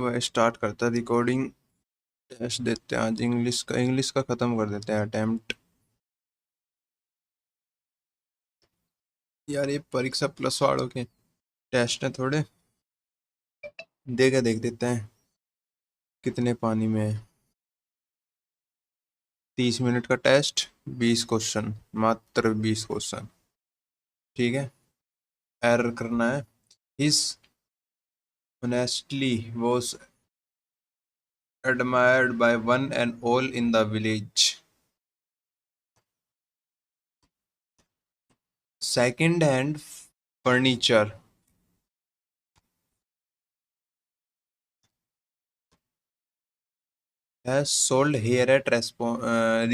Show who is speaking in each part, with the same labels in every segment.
Speaker 1: वह स्टार्ट करता recording. Test देते हैं आज इंग्लिश का ख़त्म कर देते हैं अटेम्प्ट। यार ये परीक्षा प्लस वालों के टेस्ट हैं थोड़े, देख देते हैं कितने पानी में है। 30 मिनट का टेस्ट, 20 क्वेश्चन, मात्र 20 क्वेश्चन। ठीक है, एरर करना है। His honestly was admired by one and all in the village. Second hand furniture has sold here at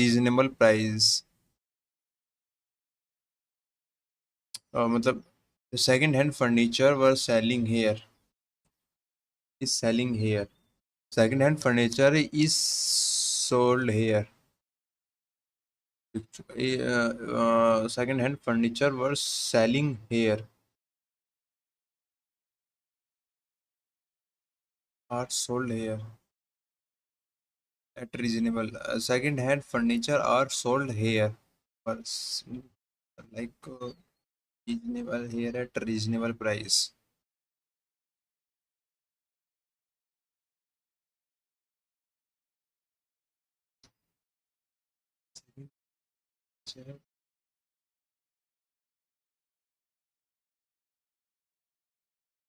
Speaker 1: reasonable price. मतलब second hand furniture were selling here, is selling here. Second hand furniture is sold here. Second hand furniture were selling here, are sold here at reasonable. Second hand furniture are sold here, but like reasonable here at reasonable price.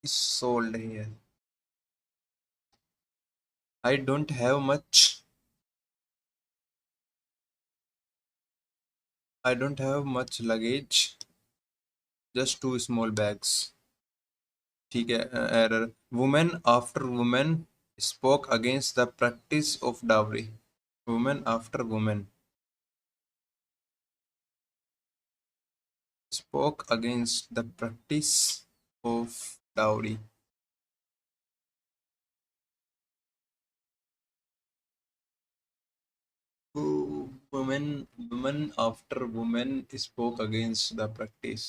Speaker 1: Is sold here. I don't have much. I don't have much luggage. Just two small bags. ठीक है, error. Woman after woman spoke against the practice of dowry. Woman after woman spoke against the practice of dowry. Woman after woman spoke against the practice.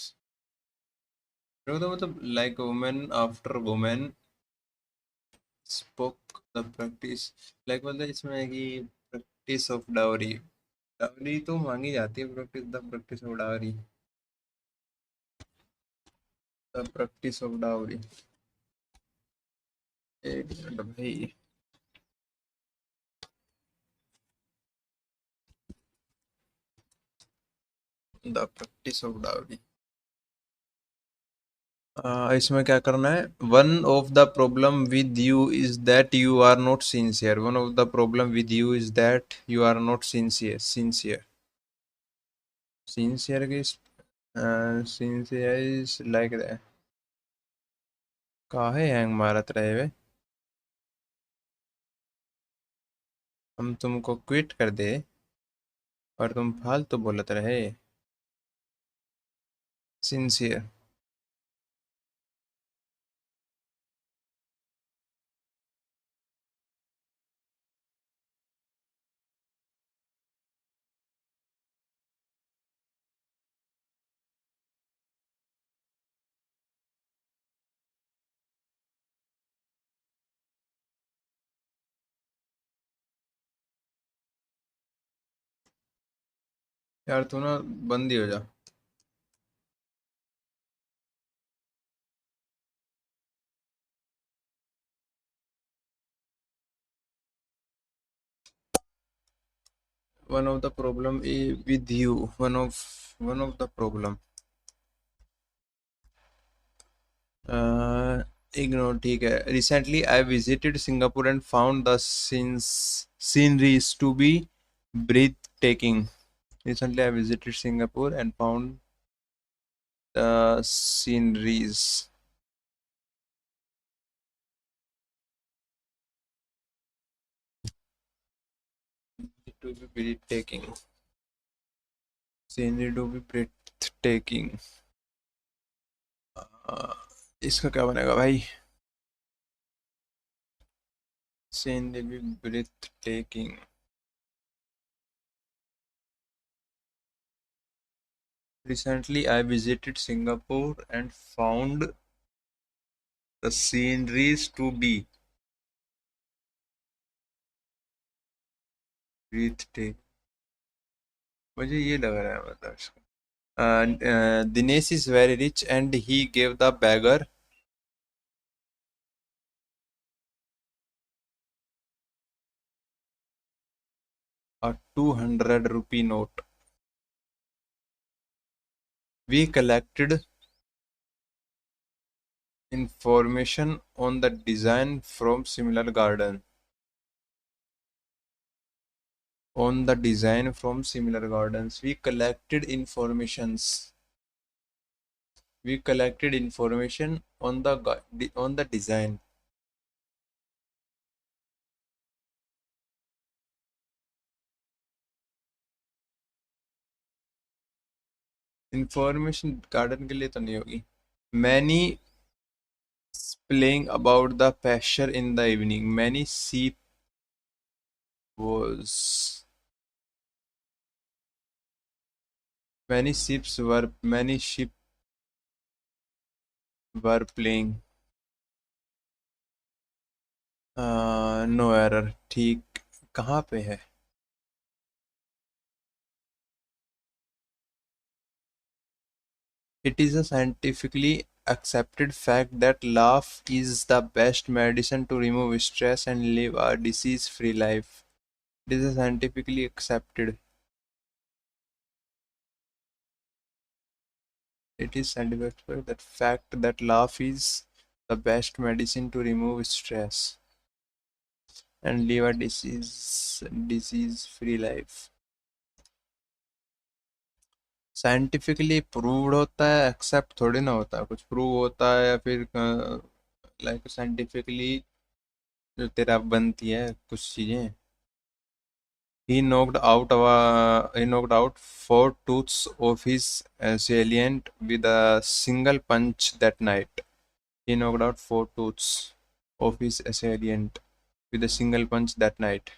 Speaker 1: तो मतलब like woman after woman spoke the practice, like मतलब इसमें है कि practice of dowry, dowry तो मांगी जाती है, practice the practice of dowry, the practice of dowry. एक मिनट भाई, द प्रैक्टिस ऑफ डावरी। इसमें क्या करना है? One of the problem with you is that you are not sincere. One of the problem with you is that you are not sincere. Sincere, sincere की sincere is like that. काहे hang मारत रहे वे? हम तुमको quit कर दे और तुम फालतू बोलत रहे। सिंसियर। यार तू ना बंद ही हो जा। One of the problem with you, one of the problem, ignore. ठीक है, recently I visited Singapore and found the sceneries to be breathtaking. Recently I visited Singapore and found the sceneries to be breathtaking. Scenery to be breathtaking. इसका क्या बनेगा भाई? Scenery be breathtaking. Recently, I visited Singapore and found the sceneries to be breath take, मुझे ये लग रहा है मतलब इसका। Dinesh is very rich and he gave the beggar a 200 rupee note. We collected information on the design from similar garden. On the design from similar gardens. We collected information on the on the design. Information garden के लिए तो नहीं होगी. Many playing about the pasture in the evening. Was many sheep were playing. No error, ठीक. कहाँ पे है? It is a scientifically accepted fact that laugh is the best medicine to remove stress and live a disease-free life. It is a scientifically accepted. It is scientific that fact that laugh is the best medicine to remove stress and live a disease-free life. Scientifically proved होता है, accept थोड़ी ना होता है. कुछ prove होता है या फिर लाइक साइंटिफिकली जो तेरा बनती है कुछ चीजें. He knocked out four tooths of his assailant with a single punch that night. He knocked out four tooths of his assailant with a single punch that night.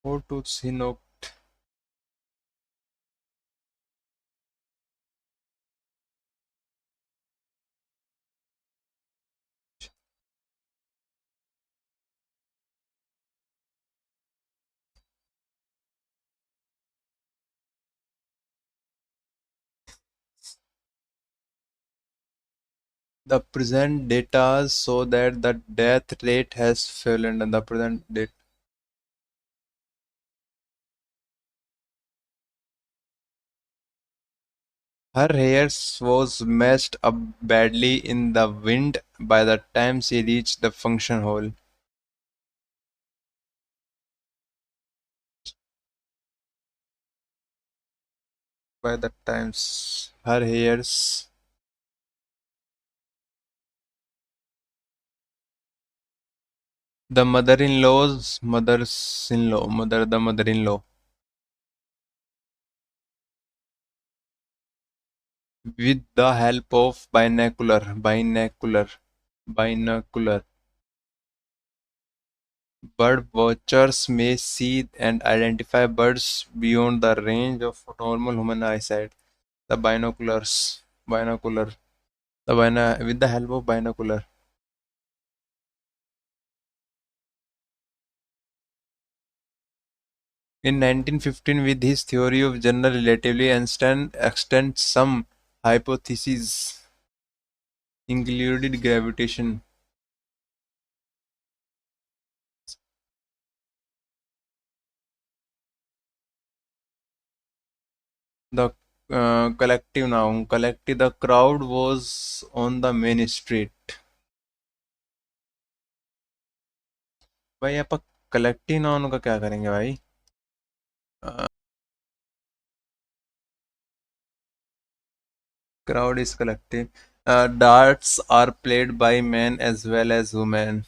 Speaker 1: Four tooths he knocked. The present data show that the death rate has fallen and the present date. Her hair was messed up badly in the wind by the time she reached the function hall. By the times her hairs. The mother-in-law's mother's-in-law, the mother-in-law, with the help of binocular. Bird watchers may see and identify birds beyond the range of normal human eyesight. The binocular, with the help of binocular. In 1915, with his theory of general relativity, Einstein extended some hypotheses, included gravitation. The collective noun, collective, the crowd was on the main street. भाई आप collective noun का क्या करेंगे भाई? Crowd is collective. Darts are played by men as well as women.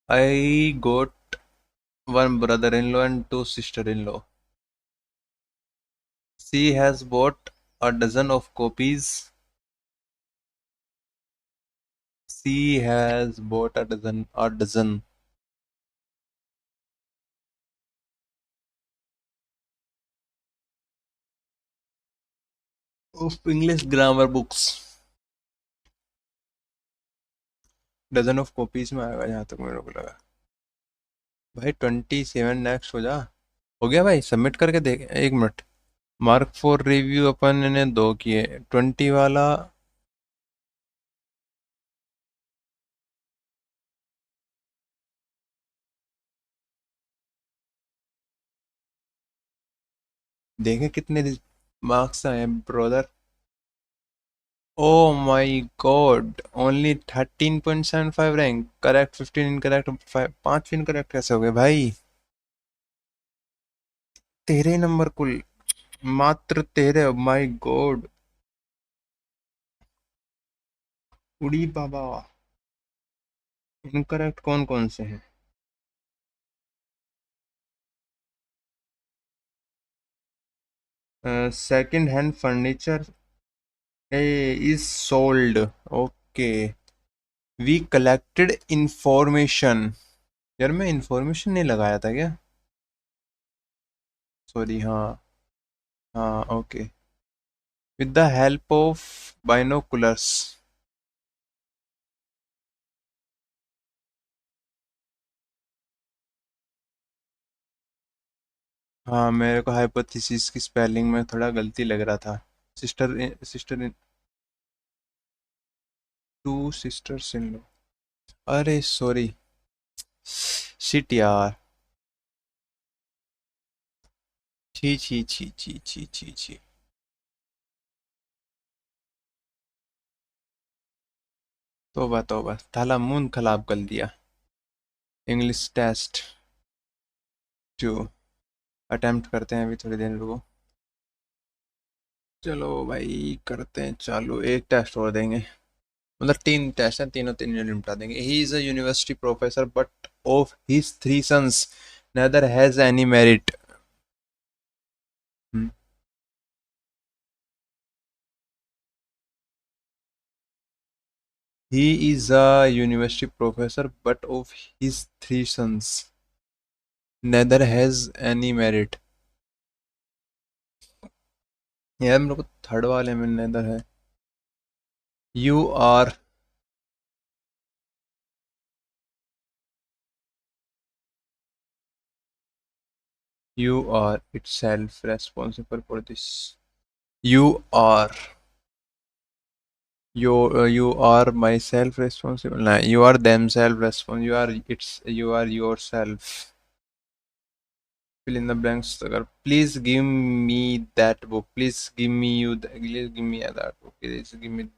Speaker 1: I got one brother-in-law and two sister-in-law. She has bought a dozen of copies. She has bought a dozen of English grammar books. Dozen of copies में आएगा जहाँ तक मेरे को लगा। भाई 27 next हो जा। हो गया भाई, सबमिट करके देख, एक मिनट। मार्क फॉर रिव्यू अपन ने दो किए, 20 वाला। देखे कितने मार्क्स आए brother. Oh my God, only 13.75 rank, correct 15 incorrect, 5 incorrect कैसे हो गए भाई? 13 नंबर कुल, मात्र 13, माय गॉड। उड़ी बाबा। इनकरेक्ट कौन कौन से हैं? Second hand furniture is sold. Okay. We collected information. यार मैं इंफॉर्मेशन नहीं लगाया था क्या? सॉरी, हाँ। हाँ, okay. With the help of binoculars. हाँ, मेरे को हाइपोथेसिस की स्पेलिंग में थोड़ा गलती लग रहा था। Sister in two sisters in law. अरे सॉरी। शिट यार। छी छी छी छी छी छी छी। तौबा तौबा, थाला मून खराब कर दिया। इंग्लिश टेस्ट टू अटेम्प्ट करते हैं, अभी थोड़ी देर रुको। चलो भाई करते हैं चालू, एक टेस्ट और देंगे। मतलब तीन टेस्ट हैं, तीनों तीन निपटा देंगे। He is a university professor but of his three sons neither has any merit. He is a university professor, but of his three sons, neither has any merit. यार मेरे को थर्ड वाले में neither है। You are, you are itself responsible for this. You are, you are myself responsible. Nah, you are themselves responsible. You are you are yourself. Fill in the blanks. Please give me that book. Please give me please give me that book. Please give me.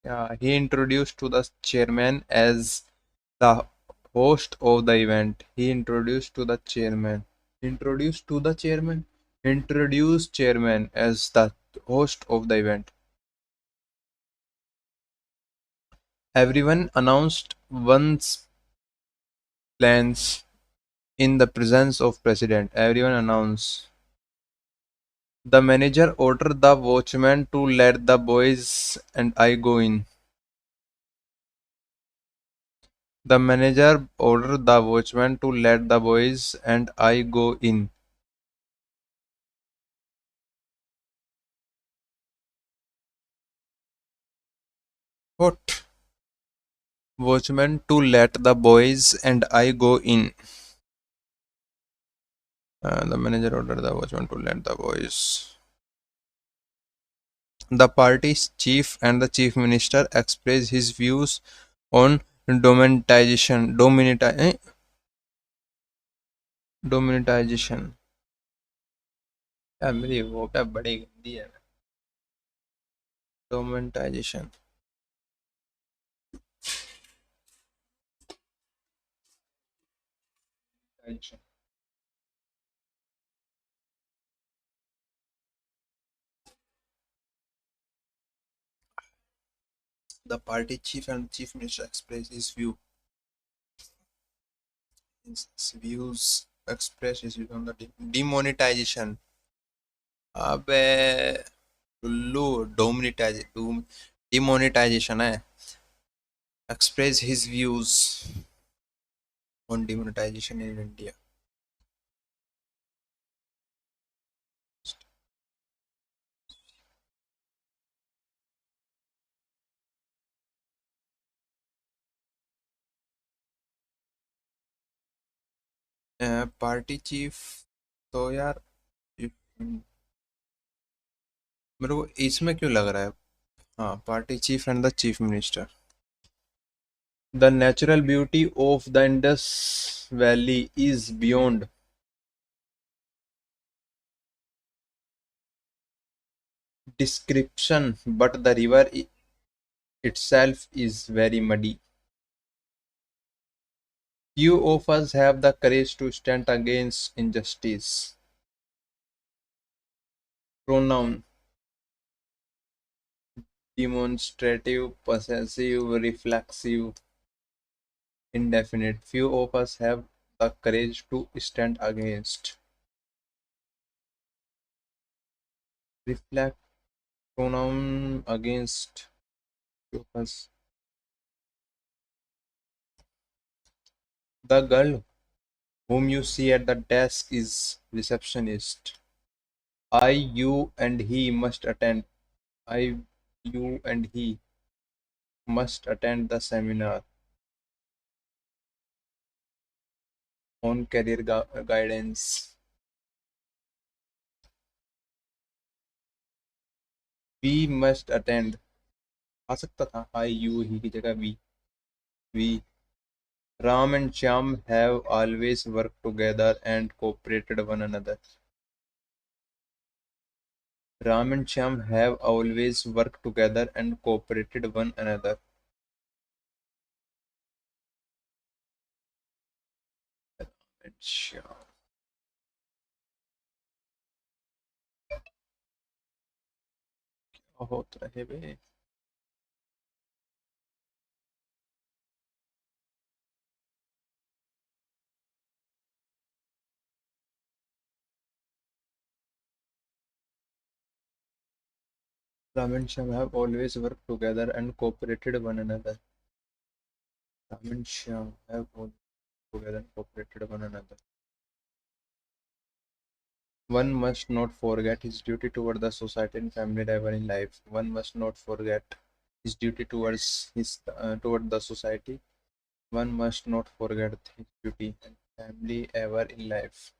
Speaker 1: Yeah, he introduced to the chairman as the host of the event. He introduced to the chairman. Introduced to the chairman. Introduced chairman as the host of the event. Everyone announced one's plans in the presence of president. Everyone announced. The manager ordered the watchman to let the boys and I go in. The manager ordered the watchman to let the boys and I go in. What? Watchman to let the boys and I go in. The manager ordered the watchman to let the boys. The party's chief and the chief minister expressed his views on dominatization. यार मेरी वो क्या बड़ी गंदी है। Dominatization. The party chief and chief minister expressed his views on the demonetization. अबे उल्लू, डोमिनिटाइज demonetisation है। express his views on demonetization in India. Party chief तो यार मेरे को इसमें क्यों लग रहा है, हाँ party cheap and the chief minister. The natural beauty of the Indus valley is beyond description, but the river itself is very muddy. Few of us have the courage to stand against injustice. Pronoun demonstrative, possessive, reflexive, indefinite. Few of us have the courage to stand against. Reflect pronoun against. Few of us. The girl whom you see at the desk is receptionist. I, you, and he must attend. I, you, and he must attend the seminar on career guidance. We must attend. आ सकता था I, you, he की जगह we. We. Ram and Shyam have always worked together and cooperated one another. Ram and Shyam have always worked together and cooperated one another. And Shyam. होता रहे बे. Ram and Shyam have always worked together and cooperated one another. Ram and Shyam have always together and cooperated one another. One must not forget his duty toward the society and family ever in life. One must not forget his duty towards toward the society. One must not forget his duty and family ever in life.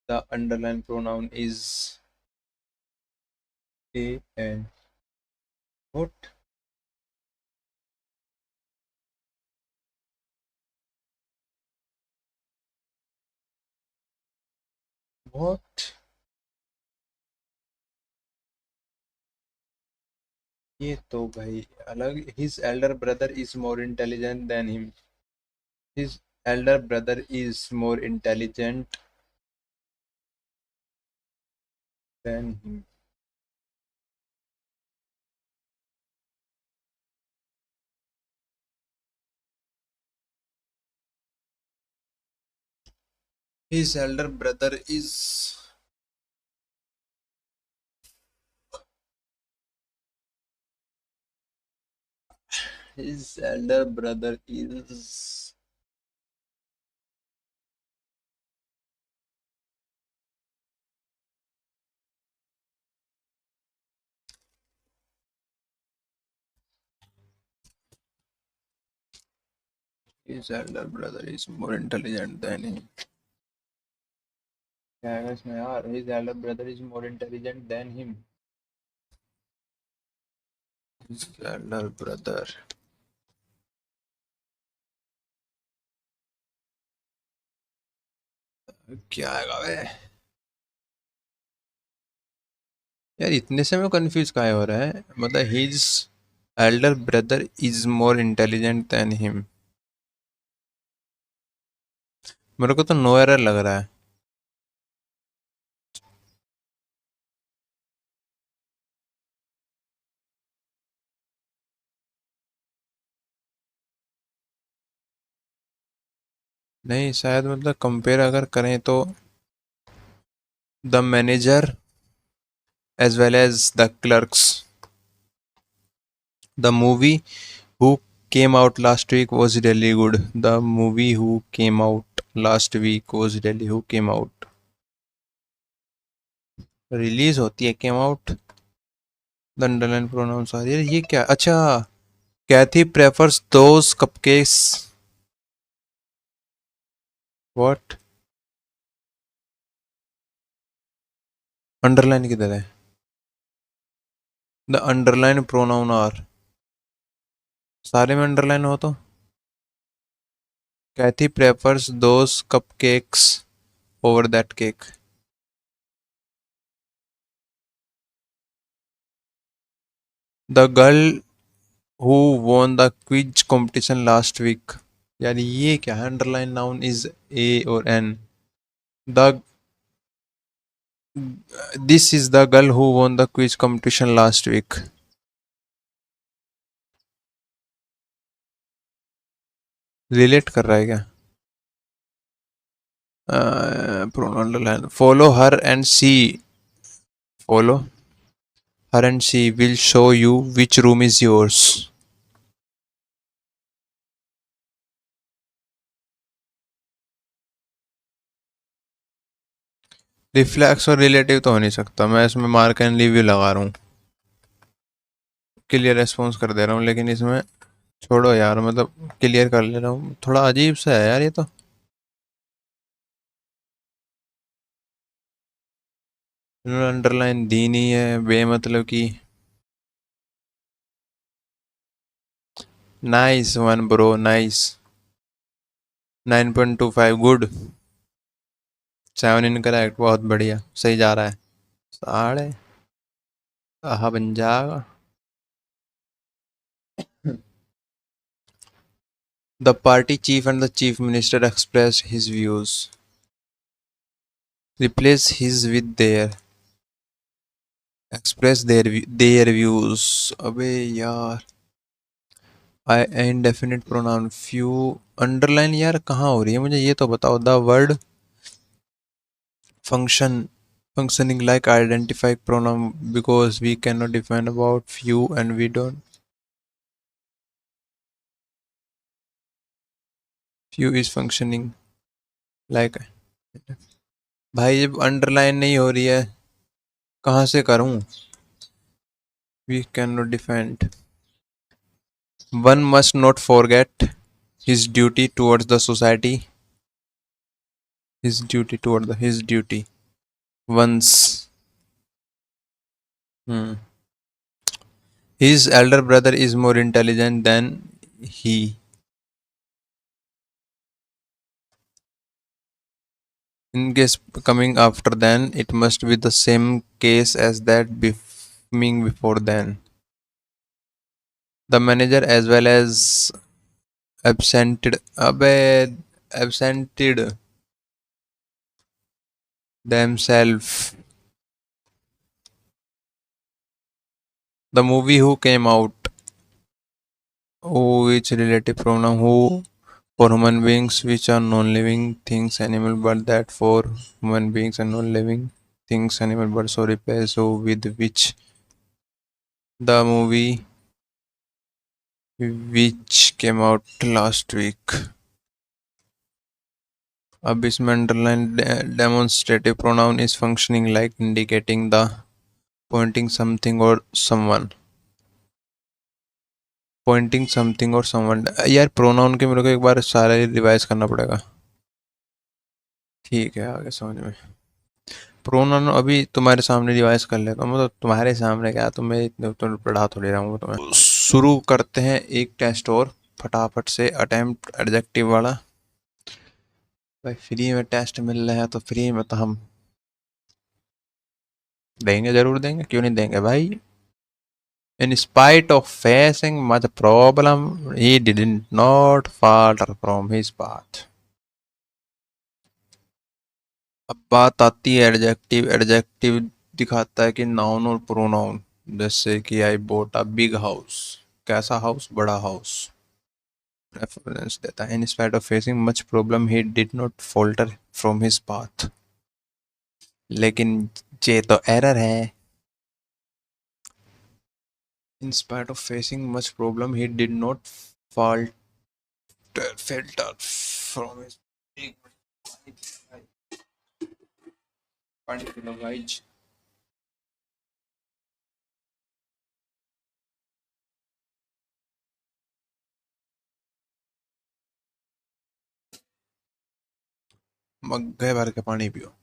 Speaker 1: The underlined pronoun is a and what? What? ये तो भाई अलग. His elder brother is more intelligent than him. His elder brother is more intelligent than him. His elder brother is his elder brother is his elder brother is more intelligent than him. क्या है इसमें यार? His elder brother is more intelligent than him. His elder brother. क्या आएगा बे? यार इतने से मैं कंफ्यूज काहे हो रहा है? मतलब his elder brother is more intelligent than him. मेरे को तो नो एरर लग रहा है. नहीं शायद मतलब कंपेयर अगर करें तो the manager as well as The Clerks. The movie who came out last week was really good. The movie who came out last week was really who came out. Release होती है came out. The underlying pronouns are ये क्या अच्छा Kathy prefers those cupcakes. What? Underline किधर है? The underline pronoun are. सारे में underline हो तो Kathy prefers those cupcakes over that cake. The girl who won the quiz competition last week. यार ये क्या है? Underline noun is A or N. The This is the girl who won the quiz competition last week. Relate कर रहा है क्या? Pronoun underline. Follow her and see. Follow her and she will show you which room is yours. Reflex और relative तो हो नहीं सकता. मैं इसमें मार्क एंड लीव लगा रहा हूँ. क्लियर रेस्पॉन्स कर दे रहा हूँ लेकिन इसमें छोड़ो यार मतलब क्लियर कर ले रहा हूँ. थोड़ा अजीब सा है यार ये तो. अंडरलाइन दी नहीं है बे मतलब की. Nice one bro nice. 9.25 good. 7 incorrect. बहुत बढ़िया सही जा रहा है. साढ़े आहा बन जाएगा. The party chief and the chief minister expressed his views. Replace his with their. Express their views. अबे यार. I indefinite pronoun few. Underline यार कहाँ हो रही है मुझे ये तो बताओ. The word function functioning like identify pronoun because we cannot define about few and we don't. Few is functioning like. भाई जब अंडरलाइन नहीं हो रही है कहाँ से करूँ. We cannot define. One must not forget his duty towards the society. His duty toward the his duty. Once. Hmm. His elder brother is more intelligent than he. In case coming after then, it must be the same case as that coming before then. The manager as well as absented themselves. The movie who came out. Who which relative pronoun who for human beings which are non-living things animal but that for human beings and non-living things animal but so replace so with which. The movie which came out last week. अब इसमें underline demonstrative pronoun is functioning like indicating the pointing something or someone. Pointing something or someone. यार pronoun के मेरे को एक बार सारा revise करना पड़ेगा. ठीक है आगे समझ में. प्रोनाउन अभी तुम्हारे सामने रिवाइज कर लेता हूँ. मतलब तुम्हारे सामने क्या तुम्हें इतने तो पढ़ा थोड़ी रहा हूँ तुम्हें. शुरू करते हैं एक टेस्ट और फटाफट से. अटेम्प्ट एडजेक्टिव वाला. भाई फ्री में टेस्ट मिल रहा है तो फ्री में तो हम देंगे. जरूर देंगे. क्यों नहीं देंगे भाई. In spite of facing much problem, he did not falter from his path. अब बात आती है एडजेक्टिव. एडजेक्टिव दिखाता है कि नाउन और प्रोनाउन. जैसे कि आई बोट अ बिग हाउस. कैसा हाउस. बड़ा हाउस. रेफरेंस देता है. In spite of facing much problem he did not falter from his path. लेकिन ये तो एरर है. In spite of facing much problem, he did not falter from his big पानी पीना भाई मग्गे भर के पानी पियो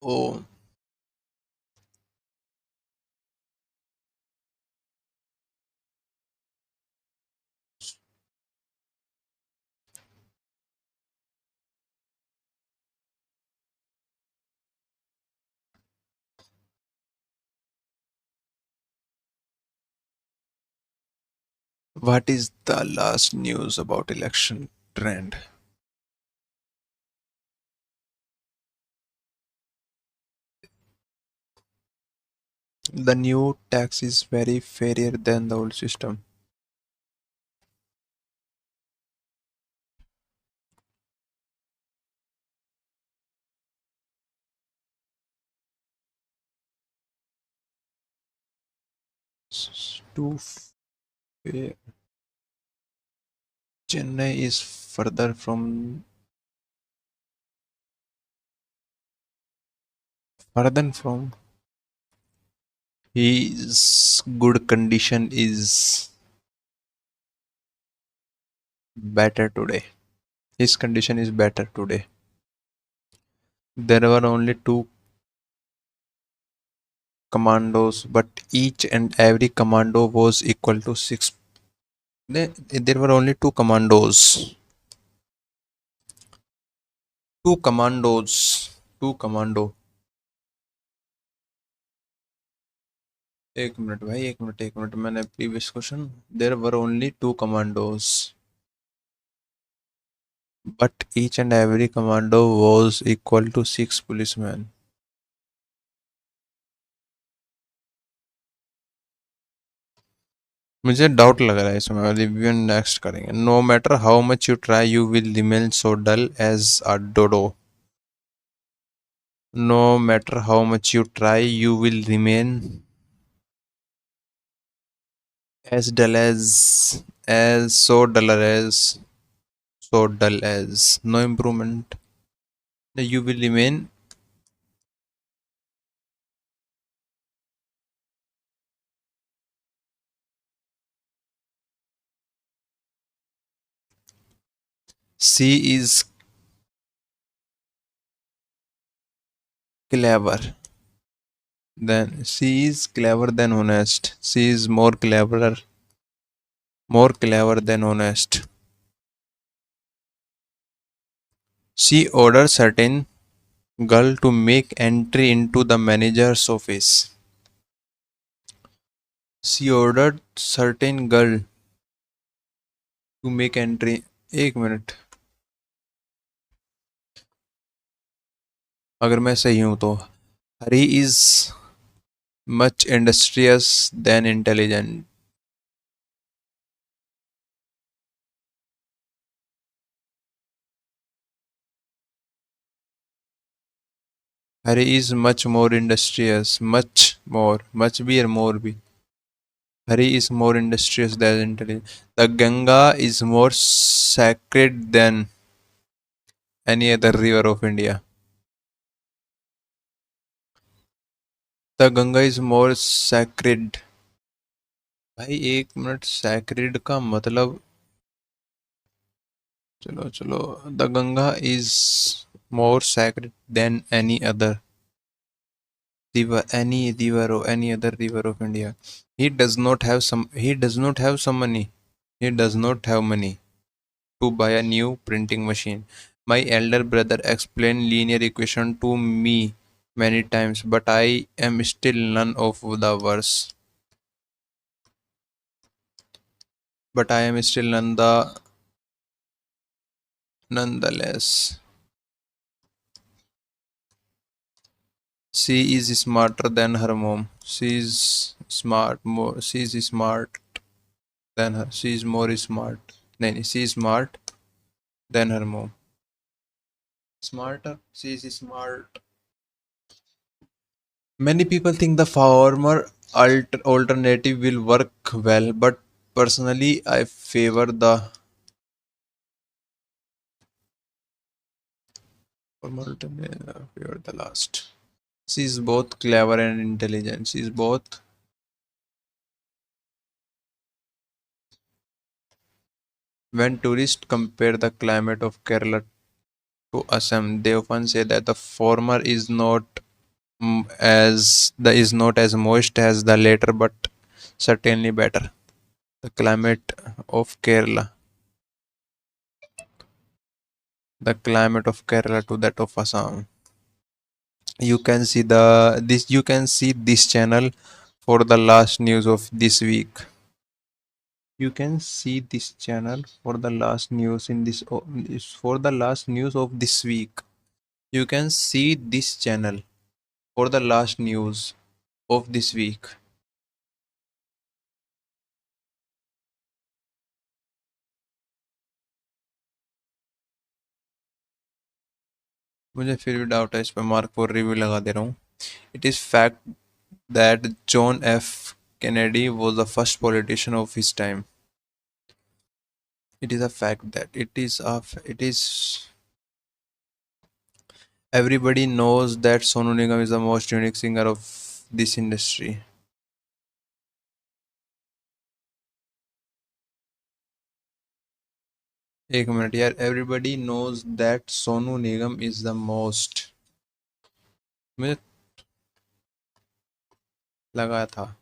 Speaker 1: ओ what is the last news about election trend? The new tax is very fairer than the old system. Too fair. Chennai is further from his good condition is better today. His condition is better today. There were only two commandos, but each and every commando was equal to six. There were only two commandos. Two commandos. Two commando. एक minute भाई एक मिनट मैंने previous question there were only two commandos but each and every commando was equal to six policemen. मुझे doubt लग रहा है इसमें रिव्यू नेक्स्ट करेंगे no matter how much you try you will remain so dull as a dodo no matter how much you try you will remain as dull as so duller as so dull as no improvement you will remain C is clever than honest. C is more clever than honest. She ordered certain girl to make entry into the manager's office. She ordered certain girl to make entry. एक minute अगर मैं सही हूं तो हरी is much industrious than intelligent. Hari is much more industrious. Much be or more be. Hari is more industrious than intelligent. The Ganga is more sacred than any other river of India. The Ganga is more sacred. भाई एक minute sacred का मतलब चलो चलो The Ganga is more sacred than any river or any other river of India. He does not have some money. He does not have money to buy a new printing machine. My elder brother explained linear equation to me many times, but I am still none of the worse. But I am still nonetheless. She is smarter than her mom. She is smart than her. She is more smart. No, she is smart than her mom. Smarter. She is smart. Many people think the former alternative will work well, but personally, I favor the former alternative. Favor the last. She is both clever and intelligent. She is both. When tourists compare the climate of Kerala to Assam, they often say that the former is not is not as moist as the latter, but certainly better. The climate of Kerala, the climate of Kerala to that of Assam. You can see this. You can see this channel for the last news of this week. You can see this channel for the last news in this is for the last news of this week. You can see this channel for the last news of this week. मुझे फिर भी doubt है इस पर mark for review लगा दे रहा हूँ. It is fact that John F. Kennedy was the first politician of his time. It is a fact that it is everybody knows that Sonu Nigam is the most unique singer of this industry. एक minute यार, everybody knows that Sonu Nigam is the most. मुझे लगा था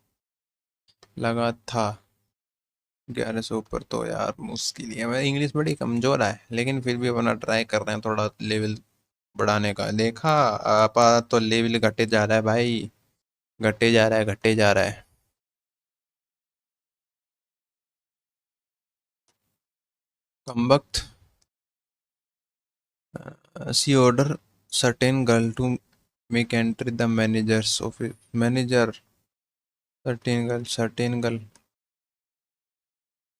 Speaker 1: लगा था 11 से ऊपर तो यार मुश्किल ही है. मैं इंग्लिश बड़ी कमजोर है, लेकिन फिर भी अपना ट्राई कर रहे हैं थोड़ा लेवल बढ़ाने का. देखा आपा तो लेवल घटे जा रहा है भाई. घटे जा रहा है, घटे जा रहा है. कम वक्त. she order certain girl to make enter the manager's office. Manager. certain girl.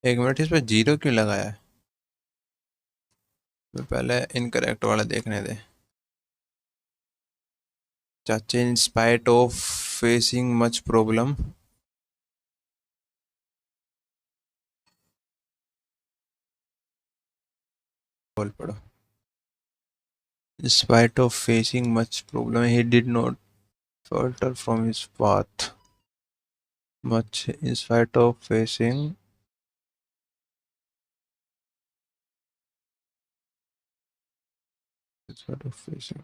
Speaker 1: एक मिनट, इस पे जीरो क्यों लगाया है? तो पहले इनकरेक्ट वाला देखने दे. चाचे in spite of facing much problem. बोल पड़ो. In spite of facing much problem, he did not falter from his path. Much in spite of facing. In spite of facing.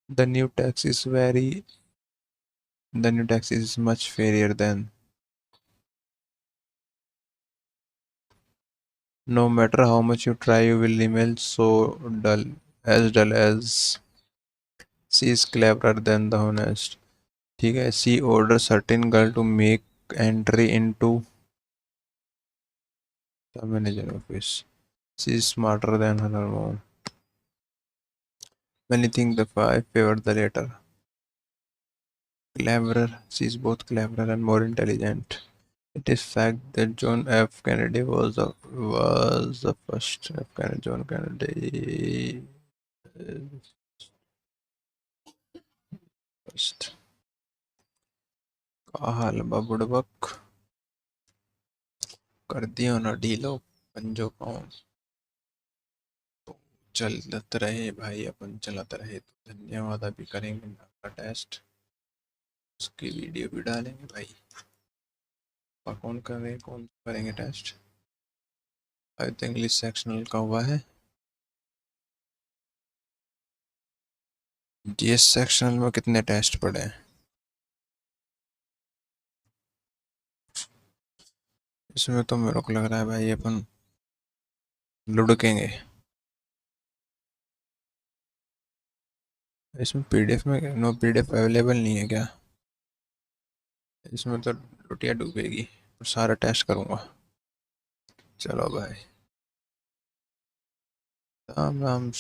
Speaker 1: The new tax is very. The new tax is much fairer than. No matter how much you try, you will remain so dull as she is cleverer than the honest. ठीक है. She orders certain girl to make entry into the manager office. She is smarter than her mom. Many think the five favor the latter. Cleverer. She is both cleverer and more intelligent. It is fact that John F. Kennedy was the first F. Kennedy. John Kennedy first. का हाल बुड़बक कर दियो ना ढीलो पंजो पाँव. चलते रहे भाई, अपन चलाते रहे तो धन्यवाद. अभी करेंगे आपका टेस्ट, उसकी वीडियो भी डालेंगे भाई. और कौन करेंगे test? I think English sectional का हुआ है. जीएस सेक्शनल में कितने टेस्ट पड़े हैं? इसमें तो मेरे को लग रहा है भाई अपन लुढ़केंगे. इसमें पीडीएफ में नो पीडीएफ अवेलेबल नहीं है क्या? इसमें तो लुटिया डूबेगी. और सारा टेस्ट करूँगा. चलो भाई, राम राम.